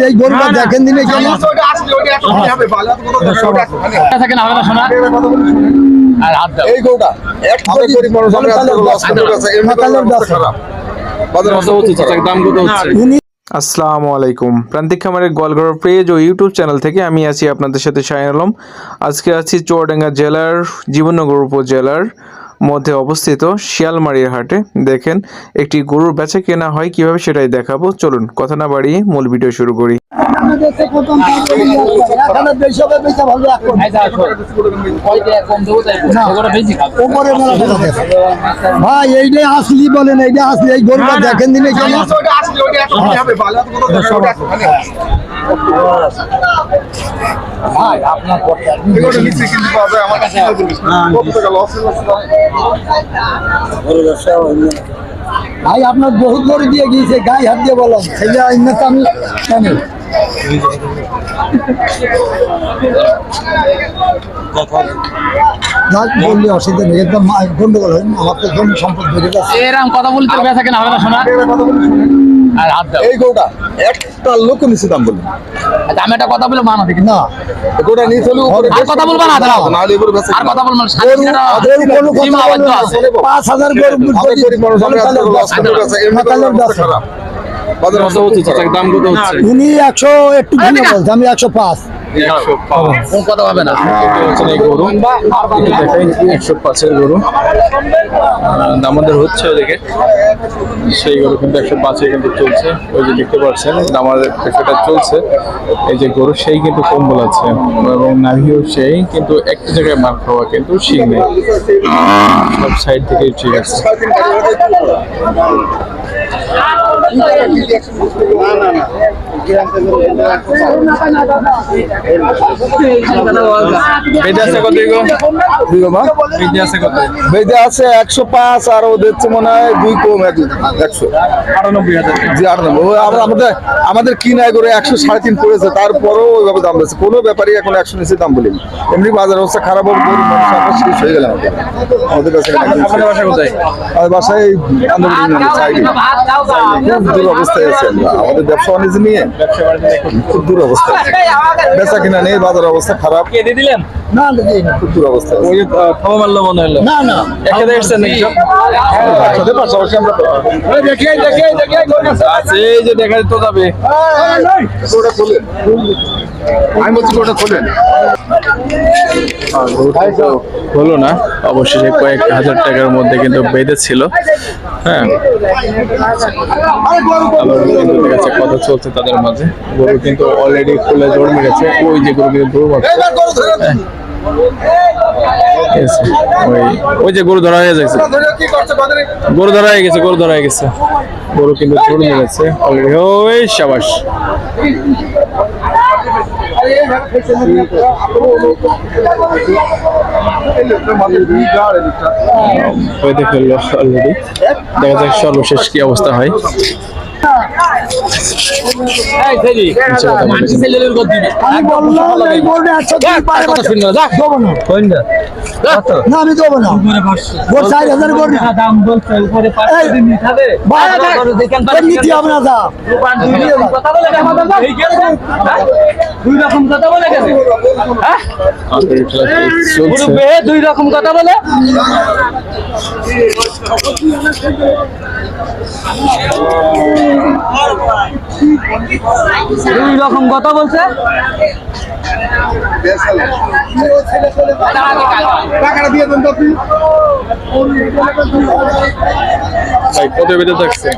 এই গরুটা দেখেন দিনে কেন এই গরুটা আমি গরিব মানুষ, আমি আজকে লস করতেছি এমনি দাম কত হচ্ছে? আসসালামু আলাইকুম। প্রান্তিক খামারের গোয়ালঘর পেজ ও ইউটিউব চ্যানেল থেকে আমি আছি আপনাদের সাথে শাহিন আলম। আজকে আছি চুয়াডাঙ্গা জেলার জীবননগর উপজেলার মধ্যে অবস্থিত শিয়ালমারির হাটে। দেখেন একটি গরুর বেচা কেনা হয় কিভাবে সেটাই দেখাবো। চলুন কথা না বাড়িয়ে মূল ভিডিও শুরু করি। ভাই এইটাই আসলি বলেন, এইটা আসলি এই গরুটা দেখেন দিনে কেন ভাই আপনার ভাই আপনার বহুত গরু দিয়ে গিয়েছে, গায়ে হাত দিয়ে বললাম সেটা আমি জানি। বললে অসুবিধা নেই, একদম গন্ডগোল হয় না, আমার তো জমি সম্পদ বেড়ে যাচ্ছে। এরকম কথা বলতে বেচা কেনা হবে না শোনা। আর হাত দাও। এই গরুটা একটা লোক নিচে দাম বলুন, আমি একটা কথা বলে মানা দেখি না গরুটা নিচে হলেও আর কথা বলবা না দাঁড়াও। নাহলে এগুলো বেচা আর কথা বলবা না। গরু কোনো কথা বলবে না। 5,000 গরু আমি গরিব মানুষ, আমি আজকে লস করতেছি এমনি বাজার কত হচ্ছে চাচা? দাম কত হচ্ছে? উনি 100 একটু কমে বলছে, আমি 105। 105 কোন কথা হবে না। এই গরু 105 এর গরু দামাদের হচ্ছে ওদিকে, সেই গরু কিন্তু 105 এ কিন্তু চলছে। ওই যে দেখতে পাচ্ছেন দামাদের সেটা চলছে। এই যে গরু সেই কিন্তু কম্বল আছে এবং নাভিও সেই, কিন্তু একটা জায়গায় মার খাওয়া কিন্তু শিং নেই, সব সাইড থেকে ঠিক আছে। বেদে আছে কত? বেদে আছে কত? বেদে আছে 105 আর ওদের মনে হয় 2 কম 100 98,000। জি 98। আমাদের কিনায় করে 100 3.5 পড়েছে, তারপরেও ওইভাবে দাম দিচ্ছে। কোনো ব্যাপারই এখন 100 নিচে দাম বলিনি। এমনি বাজার অবস্থা খারাপ হবে, গরিব মানুষ আমরা শেষ হয়ে গেলাম। আমাদের কাছে আপনাদের বাসা কোথায়? আমাদের বাসায় খুব দূর অবস্থায় আছে আমরা। আমাদের ব্যবসা বাণিজ্য নিয়ে খুব দূর অবস্থা, বেচা কিনা নেই, বাজার অবস্থা খারাপ। কে দিয়ে দিলেন? না দেখি খুব দূর অবস্থা আছে। ওই যে থামা মারলো মনে হলো। না না একসাথে এসছেন নাকি সব? একসাথে পাশাপাশি আমরা আছে, এই যে দেখা তো যাবে। ওটা খোলেন, আমি বলছি ওটা খোলেন। হলো না, অবশেষে কয়েক হাজার টাকার মধ্যে কিন্তু বেঁধেছিল। হ্যাঁ, আবার কিন্তু দেখা যাচ্ছে কথা চলছে তাদের মাঝে। গরু কিন্তু অলরেডি ফুলে জোর মেরেছে। ওই যে গরু কিন্তু গরু ওই যে গরু ধরা হয়ে যাচ্ছে, গরু ধরা হয়ে গেছে, গরু ধরা হয়ে গেছে। গরু কিন্তু জোর মেরেছে অলরেডি। ওই সাবাস, হইতে ফেললো অলরেডি। দেখা যাক সর্বশেষ কি অবস্থা হয়। না আমি দেবো না। 4,000 করে দাম বলছে, উপরে 5 দিন খাবে নীতি হবে না। দাম কথা বলে দুই রকম কথা বলে গেছে। হ্যাঁ, 2 রকম কথা বলে। দুই রকম কথা বলছে। টাকাটা দিয়ে দেন তো আপনি। কত বেঁধে থাকছে?